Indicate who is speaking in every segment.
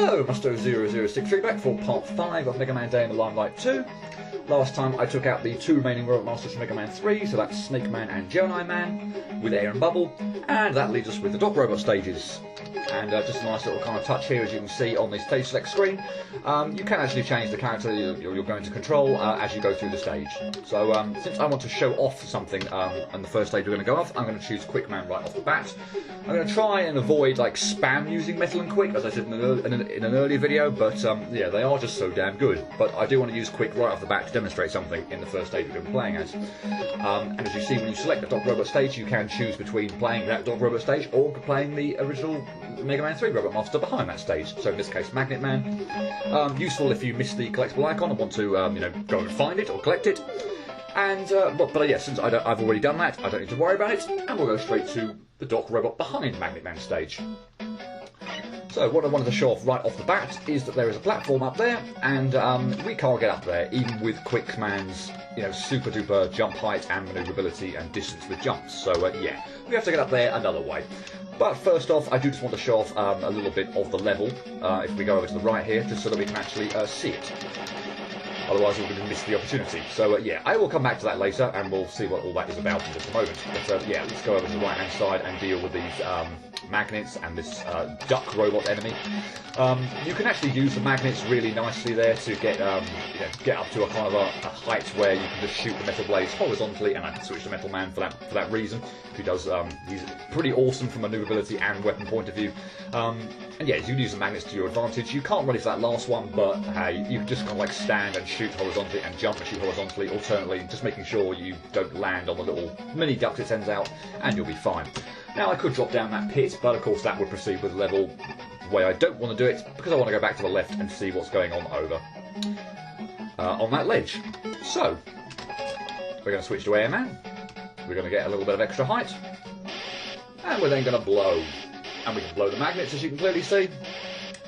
Speaker 1: Hello, Musto0063 back for part 5 of Mega Man Day in the Limelight 2. Last time I took out the 2 remaining Robot Masters from Mega Man 3, so that's Snake Man and Gemini Man, with Air and Bubble, and that leaves us with the Doc Robot stages. And just a nice little kind of touch here, as you can see on the stage select screen. You can actually change the character you're going to control as you go through the stage. So since I want to show off something on the first stage we're going to go off, I'm going to choose Quick Man right off the bat. I'm going to try and avoid like spam using Metal and Quick, as I said in an earlier video, but yeah, they are just so damn good. But I do want to use Quick right off the bat to demonstrate something in the first stage we're going to be playing as. And as you see, when you select the Doc Robot stage, you can choose between playing that Doc Robot stage or playing the original Mega Man 3 Robot Master behind that stage. So in this case, Magnet Man. Useful if you miss the collectible icon and want to, you know, go and find it or collect it. And but yeah, since I've already done that, I don't need to worry about it, and we'll go straight to the Doc Robot behind Magnet Man stage. So what I wanted to show off right off the bat is that there is a platform up there, and we can't get up there even with Quick Man's, you know, super duper jump height and manoeuvrability and distance with jumps. So yeah, we have to get up there another way. But first off, I do just want to show off a little bit of the level. If we go over to the right here, just so that we can actually see it. Otherwise we're going to miss the opportunity. So yeah, I will come back to that later, and we'll see what all that is about in just a moment. But yeah, let's go over to the right hand side and deal with these magnets and this duck robot enemy. You can actually use the magnets really nicely there to get you know, get up to a kind of a height where you can just shoot the metal blades horizontally, and I can switch to Metal Man for that reason. He does he's pretty awesome from maneuverability and weapon point of view. And yeah, you can use the magnets to your advantage. You can't really for that last one, but hey, you can just kind of like stand and shoot horizontally and jump and shoot horizontally, alternately, just making sure you don't land on the little mini duct it sends out, and you'll be fine. Now I could drop down that pit, but of course that would proceed with the level the way I don't want to do it, because I want to go back to the left and see what's going on over on that ledge. So we're going to switch to Airman. We're going to get a little bit of extra height, and we're then going to blow. And we can blow the magnets, as you can clearly see,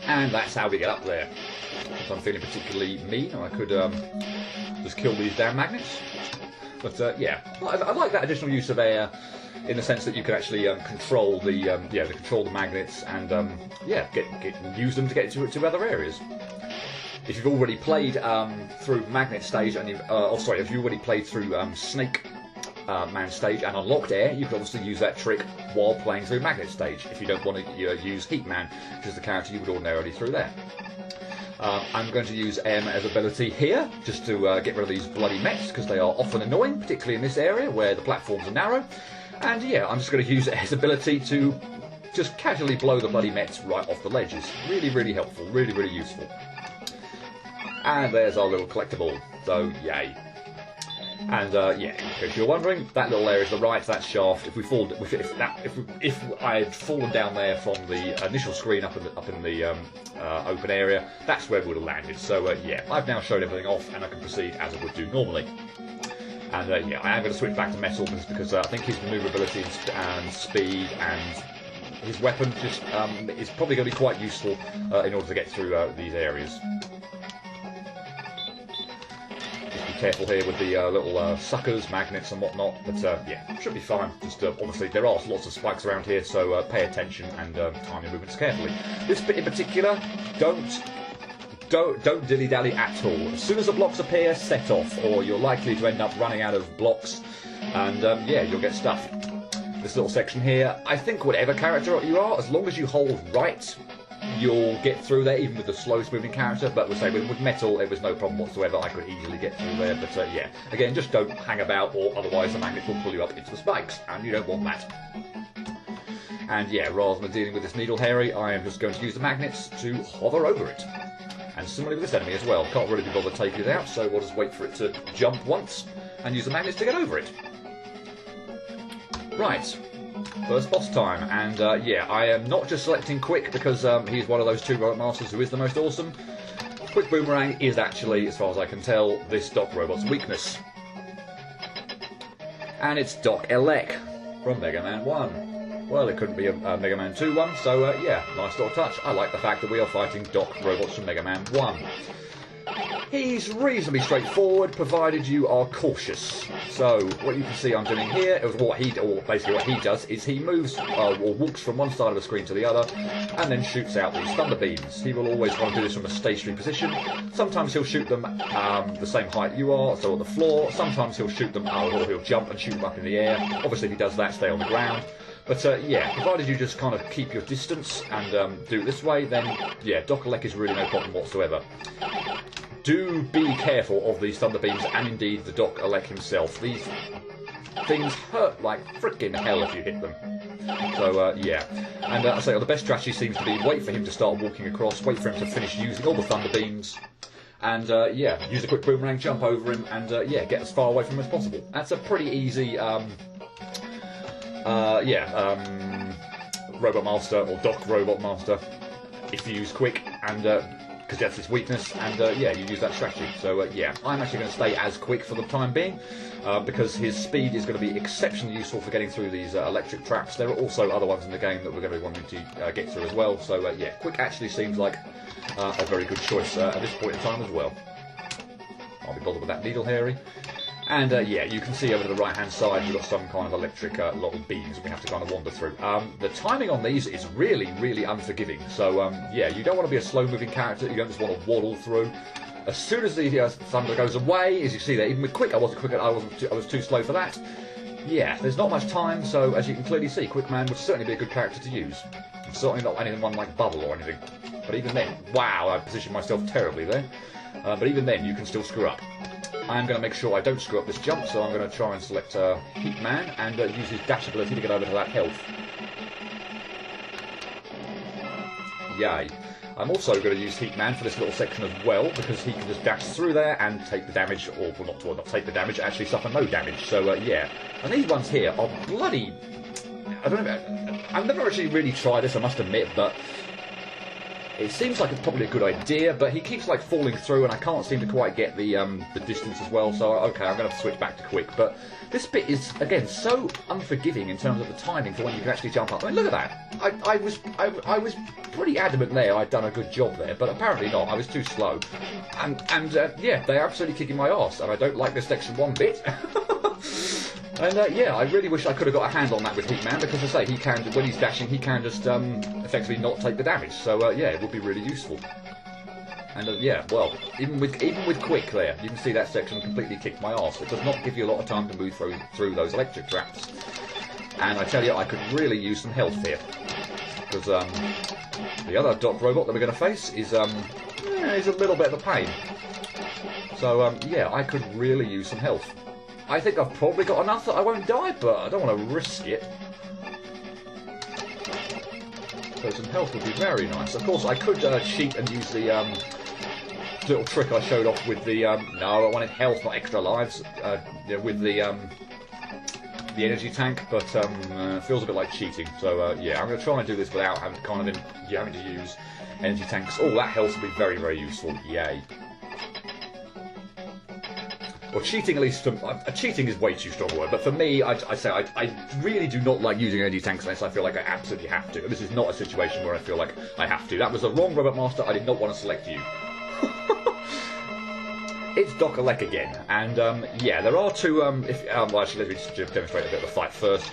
Speaker 1: and that's how we get up there. If I'm feeling particularly mean, I could just kill these damn magnets. But yeah, I like that additional use of air, in the sense that you can actually control the magnets and yeah, use them to get to other areas. If you've already played through Magnet stage, and if you already played through Snake Man stage and unlocked air, you can obviously use that trick while playing through Magnet stage if you don't want to use Heat Man, which is the character you would ordinarily through there. I'm going to use Air Man's ability here just to get rid of these bloody Mets, because they are often annoying, particularly in this area where the platforms are narrow. And yeah, I'm just going to use Air's ability to just casually blow the bloody Mets right off the ledges. Really, really helpful, really, really useful. And there's our little collectible, so yay. And yeah, in case you're wondering, that little area is the right, that's shaft. If I had fallen down there from the initial screen up in the open area, that's where we would have landed. So yeah, I've now showed everything off, and I can proceed as I would do normally. And yeah, I am going to switch back to Metal, because I think his manoeuvrability and speed and his weapon just is probably going to be quite useful in order to get through these areas. Careful here with the little suckers, magnets and whatnot, but yeah, should be fine. Just obviously there are lots of spikes around here, so pay attention and time your movements carefully. This bit in particular, don't dilly-dally at all. As soon as the blocks appear, set off, or you're likely to end up running out of blocks, and yeah, you'll get stuffed. This little section here, I think whatever character you are, as long as you hold right, you'll get through there, even with the slowest moving character. But we'll say with Metal, it was no problem whatsoever. I could easily get through there. But yeah, again, just don't hang about, or otherwise the magnet will pull you up into the spikes, and you don't want that. And yeah, rather than dealing with this needle Harry, I am just going to use the magnets to hover over it. And similarly with this enemy as well. Can't really be bothered taking it out, so we'll just wait for it to jump once and use the magnets to get over it. Right. First boss time, and yeah, I am not just selecting Quick because he's one of those 2 Robot Masters who is the most awesome. Quick Boomerang is actually, as far as I can tell, this Doc Robot's weakness. And it's Docs Elec from Mega Man 1. Well, it couldn't be a Mega Man 2 one, so yeah, nice little touch. I like the fact that we are fighting Doc Robots from Mega Man 1. He's reasonably straightforward, provided you are cautious. So what you can see I'm doing here is basically what he does is he moves or walks from one side of the screen to the other, and then shoots out these thunder beams. He will always want to do this from a stationary position. Sometimes he'll shoot them the same height you are, so on the floor. Sometimes he'll shoot them out, or he'll jump and shoot them up in the air. Obviously, if he does that, stay on the ground. But yeah, provided you just kind of keep your distance and do it this way, then yeah, Docs Elec is really no problem whatsoever. Do be careful of these thunder beams, and indeed the Docs Elec himself. These things hurt like frickin' hell if you hit them. So yeah, and I say the best strategy seems to be wait for him to start walking across, wait for him to finish using all the thunder beams, and yeah, use a quick boomerang, jump over him, and yeah, get as far away from him as possible. That's a pretty easy Robot Master, or Doc Robot Master, if you use quick, and because that's his weakness, and yeah, you use that strategy. So yeah, I'm actually going to stay as quick for the time being, because his speed is going to be exceptionally useful for getting through these electric traps. There are also other ones in the game that we're going to be wanting to get through as well. So yeah, quick actually seems like a very good choice at this point in time as well. I'll be bothered with that needle, Harry. And yeah, you can see over to the right hand side we've got some kind of electric little beams that we have to kind of wander through. The timing on these is really, really unforgiving. So yeah, you don't want to be a slow moving character, you don't just want to waddle through. As soon as the thunder goes away, as you see there, even with quick, I was too slow for that. Yeah, there's not much time, so as you can clearly see, Quick Man would certainly be a good character to use. Certainly not anyone like Bubble or anything. But even then, wow, I positioned myself terribly there. But even then, you can still screw up. I'm going to make sure I don't screw up this jump, so I'm going to try and select Heat Man and use his dash ability to get over to that health. Yay. I'm also going to use Heat Man for this little section as well, because he can just dash through there and take the damage, or well, not take the damage, actually suffer no damage. So yeah, and these ones here are bloody... I don't know, I've never actually really tried this, I must admit, but it seems like it's probably a good idea, but he keeps like falling through, and I can't seem to quite get the distance as well. So okay, I'm going to have to switch back to quick. But this bit is again so unforgiving in terms of the timing for when you can actually jump up. I mean, look at that. I was pretty adamant there. I'd done a good job there, but apparently not. I was too slow, and yeah, they're absolutely kicking my arse, and I don't like this section one bit. And yeah, I really wish I could have got a hand on that with Heat Man, because as I say, he can, when he's dashing, he can just effectively not take the damage. So yeah, it would be really useful. And yeah, well, even with quick there, you can see that section completely kicked my arse. It does not give you a lot of time to move through those electric traps. And I tell you, I could really use some health here, because the other Doc robot that we're going to face is a little bit of a pain. So yeah, I could really use some health. I think I've probably got enough that I won't die, but I don't want to risk it. So some health would be very nice. Of course, I could cheat and use the little trick I showed off with the... no, I wanted health, not extra lives, with the energy tank, but it feels a bit like cheating. So yeah, I'm going to try and do this without having to use energy tanks. Oh, that health would be very, very useful. Yay. Well, cheating, at least, cheating is way too strong a word, but for me, I really do not like using energy tanks unless I feel like I absolutely have to. This is not a situation where I feel like I have to. That was the wrong Robot Master, I did not want to select you. It's Docs Elec again, and yeah, there are two, well actually, let me just demonstrate a bit of the fight first.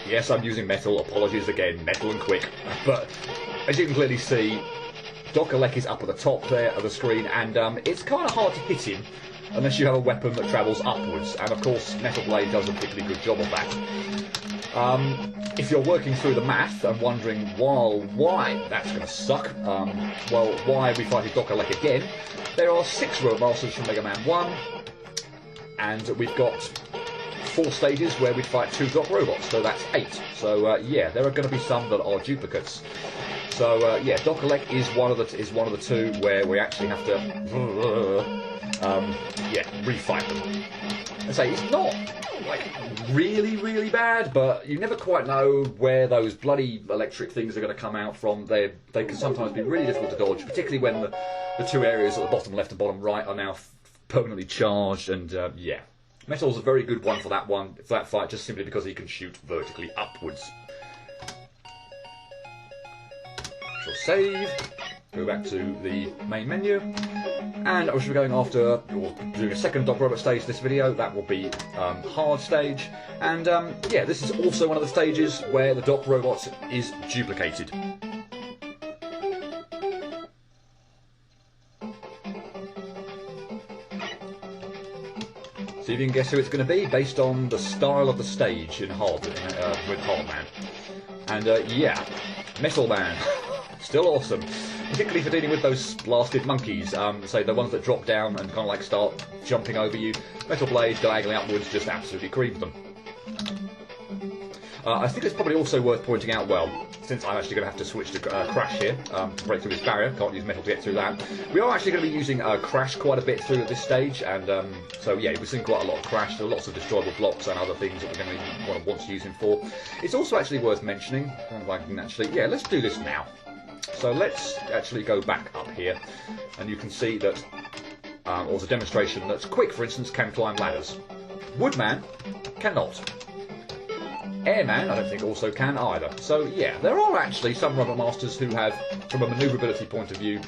Speaker 1: Yes, I'm using metal, apologies again, metal and quick, but as you can clearly see, Docs Elec is up at the top there of the screen, and it's kind of hard to hit him unless you have a weapon that travels upwards, and of course Metal Blade does a particularly good job of that. If you're working through the math and wondering, well, why that's going to suck, well, why are we fighting Docs Elec again? There are 6 Robot Masters from Mega Man 1, and we've got 4 stages where we'd fight 2 Doc robots, so that's 8. So yeah, there are going to be some that are duplicates. So yeah, Docs Elec is one of the 2 where we actually have to yeah, refight them. I say it's not like really, really bad, but you never quite know where those bloody electric things are going to come out from. They can sometimes be really difficult to dodge, particularly when the 2 areas at the bottom left and bottom right are now permanently charged. And yeah, Metal's a very good one for that fight, just simply because he can shoot vertically upwards. Save. Go back to the main menu, and I should be going after, or doing a second Doc Robot stage this video. That will be hard stage, and yeah, this is also one of the stages where the Doc Robot is duplicated. See if you can guess who it's going to be based on the style of the stage in Hard with Hard Man, and yeah, Metal Man. Still awesome, particularly for dealing with those blasted monkeys, so the ones that drop down and kind of like start jumping over you. Metal Blade diagonally upwards just absolutely creams them. I think it's probably also worth pointing out, well, since I'm actually going to have to switch to Crash here, to break through this barrier, can't use Metal to get through that, we are actually going to be using Crash quite a bit through at this stage, and so yeah, we're seeing quite a lot of Crash. There are lots of destroyable blocks and other things that we're going to want to use him for. It's also actually worth mentioning, if I can actually, yeah, let's do this now. So let's actually go back up here, and you can see that, or there's a demonstration that Quick, for instance, can climb ladders. Woodman cannot. Airman, I don't think also can either. So yeah, there are actually some Robot Masters who have, from a manoeuvrability point of view,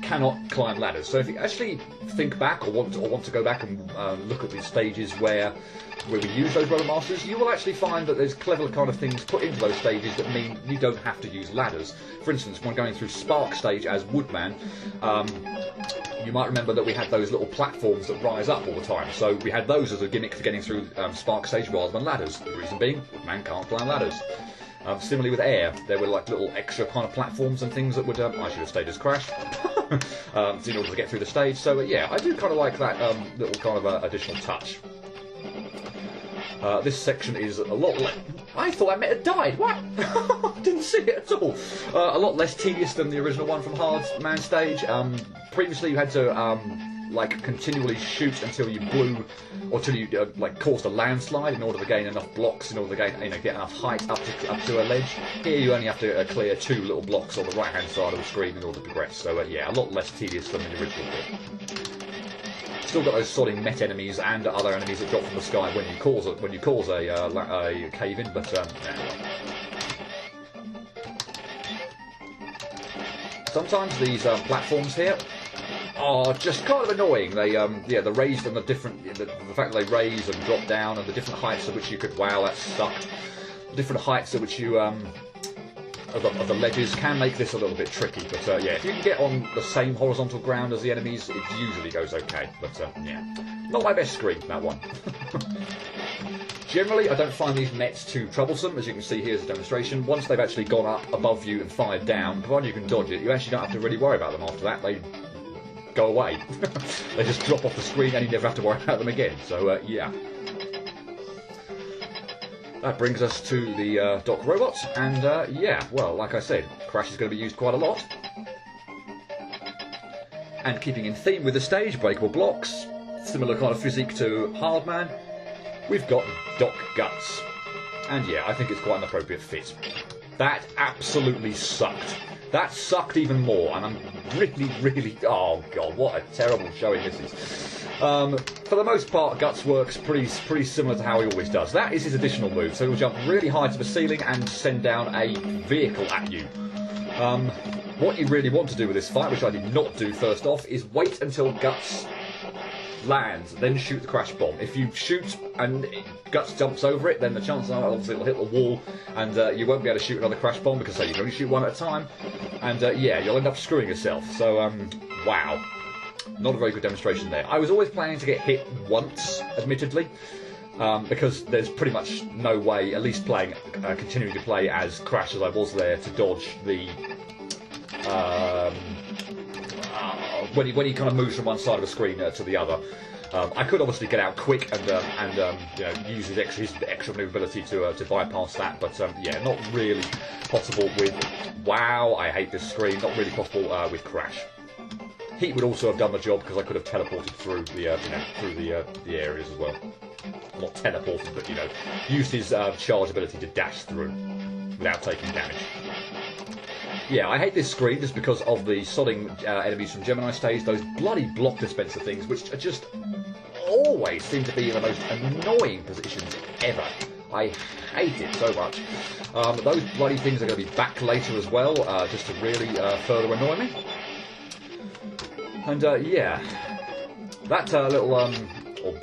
Speaker 1: cannot climb ladders. So if you actually think back or want to go back and look at these stages where we use those Robot Masters, you will actually find that there's clever kind of things put into those stages that mean you don't have to use ladders. For instance, when going through Spark stage as Woodman, you might remember that we had those little platforms that rise up all the time. So we had those as a gimmick for getting through Spark stage rather than ladders. The reason being, Woodman can't climb ladders. Similarly with Air, there were like little extra kind of platforms and things that would, I should have stayed as Crash, in order to get through the stage. So yeah, I do kind of like that little kind of additional touch. This section is a lot less... I thought I meant it died, what? Didn't see it at all. A lot less tedious than the original one from Hard Man stage. Previously you had to like continually shoot until you blew, or till you like caused a landslide in order to gain enough blocks, in order to gain, get enough height up to a ledge. Here you only have to clear 2 little blocks on the right hand side of the screen in order to progress. So yeah, a lot less tedious than the original bit. Still got those sodding Met enemies and other enemies that drop from the sky when you cause a cave in, but sometimes these platforms here are just kind of annoying. They yeah, the raised and the different the fact that they raise and drop down and the different heights at which you could, wow, that sucked. The different heights at which you of the ledges can make this a little bit tricky, but yeah, if you can get on the same horizontal ground as the enemies, it usually goes okay. But yeah, not my best screen, that one. Generally, I don't find these Mets too troublesome. As you can see, here's a demonstration. Once they've actually gone up above you and fired down, provided you can dodge it, you actually don't have to really worry about them after that. They go away. They just drop off the screen and you never have to worry about them again. So yeah. That brings us to the Doc Robots, and yeah, well, like I said, Crash is going to be used quite a lot. And keeping in theme with the stage, breakable blocks, similar kind of physique to Hard Man, we've got Doc Guts. And yeah, I think it's quite an appropriate fit. That absolutely sucked. That sucked even more, and I'm really, oh god, what a terrible showing this is. For the most part, Guts works pretty similar to how he always does. That is his additional move, so he'll jump really high to the ceiling and send down a vehicle at you. What you really want to do with this fight, which I did not do first off, is wait until Guts lands, then shoot the crash bomb. If you shoot and Guts jumps over it, then the chances are obviously it'll hit the wall, and you won't be able to shoot another crash bomb because you can only shoot one at a time, and yeah, you'll end up screwing yourself. So wow, not a very good demonstration there. I was always planning to get hit once, admittedly, because there's pretty much no way, at least playing, continuing to play as Crash as I was there, to dodge the when he kind of moves from one side of the screen to the other. I could obviously get out quick and you know, use his extra maneuverability to bypass that, but yeah, not really possible with. Wow, I hate this screen. Not really possible with Crash. Heat would also have done the job because I could have teleported through the you know, through the areas as well. Not teleported, but you know, used his charge ability to dash through without taking damage. Yeah, I hate this screen just because of the sodding enemies from Gemini stage, those bloody block dispenser things, which are just always seem to be in the most annoying positions ever. I hate it so much. Those bloody things are going to be back later as well, just to really further annoy me. And yeah, that little, or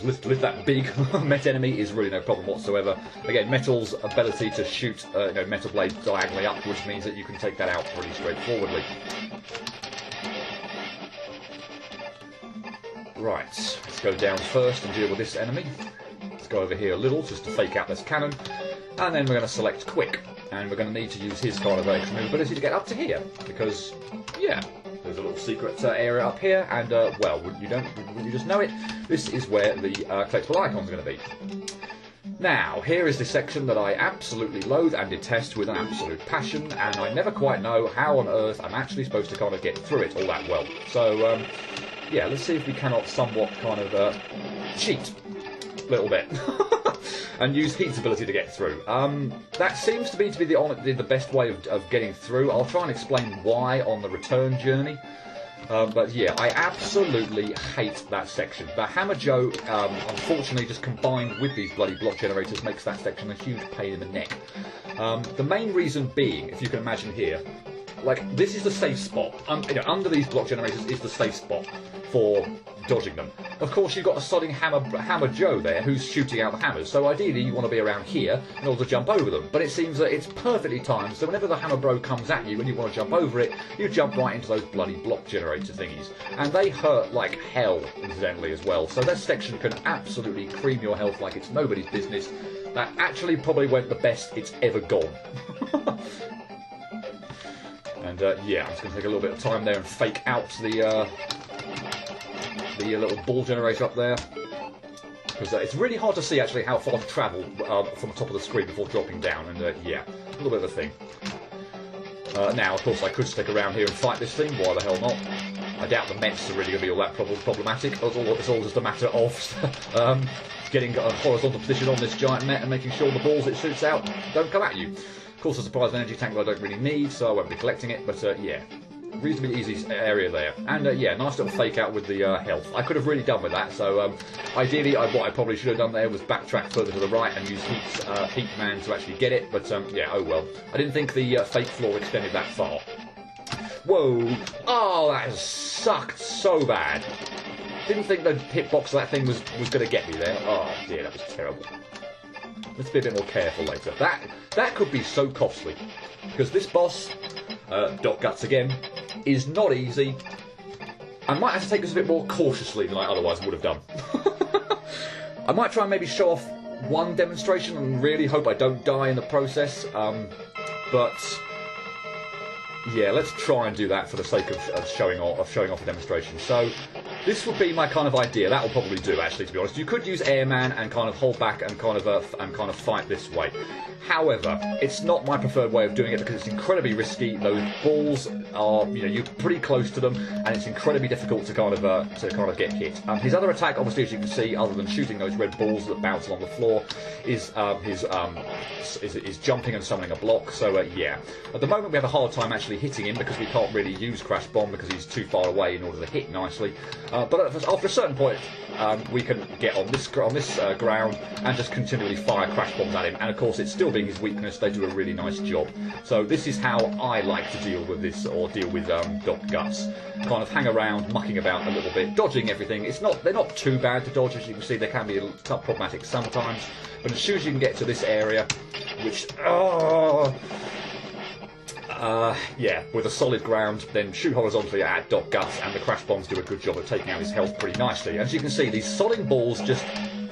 Speaker 1: lift that big Met enemy is really no problem whatsoever. Again, Metal's ability to shoot Metal blades diagonally upwards means that you can take that out pretty straightforwardly. Right, let's go down first and deal with this enemy. Let's go over here a little just to fake out this cannon. And then we're going to select Quick. And we're going to need to use his kind of extra ability to get up to here. Because, yeah, there's a little secret area up here. And, well, wouldn't you just know it? This is where the collectible icon's going to be. Now, here is the section that I absolutely loathe and detest with an absolute passion. And I never quite know how on earth I'm actually supposed to kind of get through it all that well. So, yeah, let's see if we cannot somewhat kind of cheat a little bit and use Heat's ability to get through. That seems to be the best way of getting through. I'll try and explain why on the return journey. But yeah, I absolutely hate that section. The Hammer Joe, unfortunately, just combined with these bloody block generators, makes that section a huge pain in the neck. The main reason being, if you can imagine here, like, this is the safe spot. Under these block generators is the safe spot for dodging them. Of course, you've got a sodding Hammer Joe there who's shooting out the hammers, so ideally you want to be around here in order to jump over them. But it seems that it's perfectly timed, so whenever the Hammer Bro comes at you and you want to jump over it, you jump right into those bloody block generator thingies. And they hurt like hell, incidentally, as well. So this section can absolutely cream your health like it's nobody's business. That actually probably went the best it's ever gone. And yeah, I'm just going to take a little bit of time there and fake out the little ball generator up there. Because it's really hard to see actually how far to travel from the top of the screen before dropping down. And yeah, a little bit of a thing. Now, of course, I could stick around here and fight this thing. Why the hell not? I doubt the Mets are really going to be all that problematic. It's all just a matter of getting a horizontal position on this giant Met and making sure the balls it shoots out don't come at you. Of course, a surprise energy tank that I don't really need, so I won't be collecting it, but yeah, reasonably easy area there. And yeah, nice little fake out with the health. I could have really done with that, so ideally what I probably should have done there was backtrack further to the right and use Heat Man to actually get it, but yeah, oh well. I didn't think the fake floor extended that far. Whoa! Oh, that has sucked so bad. Didn't think the hitbox of that thing was going to get me there. Oh dear, that was terrible. Let's be a bit more careful later. That could be so costly. Because this boss, Docs Guts again, is not easy. I might have to take this a bit more cautiously than I otherwise would have done. I might try and maybe show off one demonstration and really hope I don't die in the process. But yeah, let's try and do that for the sake of showing off a demonstration. So this would be my kind of idea. That will probably do, actually, to be honest. You could use Airman and kind of hold back and kind of fight this way. However, it's not my preferred way of doing it because it's incredibly risky. Those balls are, you're pretty close to them, and it's incredibly difficult to kind of get hit. His other attack, obviously, as you can see, other than shooting those red balls that bounce along the floor, is his jumping and summoning a block. So yeah, at the moment we have a hard time actually hitting him because we can't really use Crash Bomb because he's too far away in order to hit nicely. But after a certain point, we can get on this ground and just continually fire Crash Bombs at him. And of course, it's still being his weakness. They do a really nice job. So this is how I like to deal with this, or deal with Docs Guts. Kind of hang around, mucking about a little bit, dodging everything. They're not too bad to dodge, as you can see. They can be a little problematic sometimes. But as soon as you can get to this area, which yeah, with a solid ground, then shoot horizontally at Docs Guts, and the Crash Bombs do a good job of taking out his health pretty nicely. As you can see, these sodding balls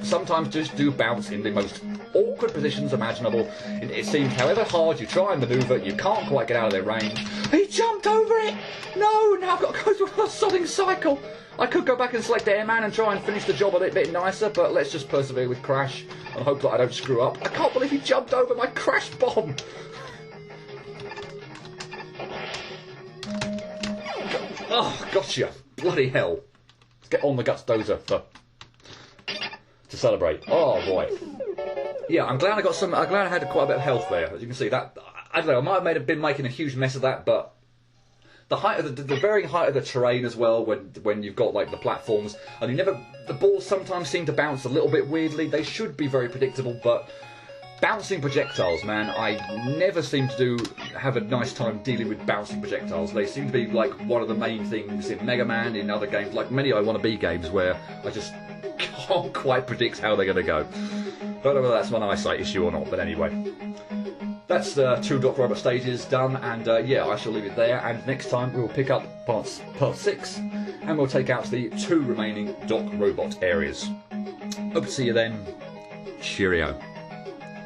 Speaker 1: sometimes do bounce in the most awkward positions imaginable. It seems however hard you try and manoeuvre, you can't quite get out of their range. He jumped over it! No, now I've got to go through a sodding cycle. I could go back and select Airman and try and finish the job a little bit nicer, but let's just persevere with Crash and hope that I don't screw up. I can't believe he jumped over my Crash Bomb! Oh, gotcha! Bloody hell! Let's get on the Guts Dozer to celebrate. Oh boy! Yeah, I'm glad I got some. I'm glad I had quite a bit of health there. As you can see, that I don't know. I might have been making a huge mess of that, but the height of the varying height of the terrain as well. When you've got like the platforms, and the balls sometimes seem to bounce a little bit weirdly. They should be very predictable, but Bouncing projectiles, man. I never seem to have a nice time dealing with bouncing projectiles. They seem to be like one of the main things in Mega Man, in other games, like many I Want to Be games, where I just can't quite predict how they're going to go. Don't know whether that's an eyesight issue or not, but anyway. That's the 2 Doc Robot stages done, and yeah, I shall leave it there, and next time we'll pick up part 6, and we'll take out the 2 remaining Doc Robot areas. Hope to see you then. Cheerio.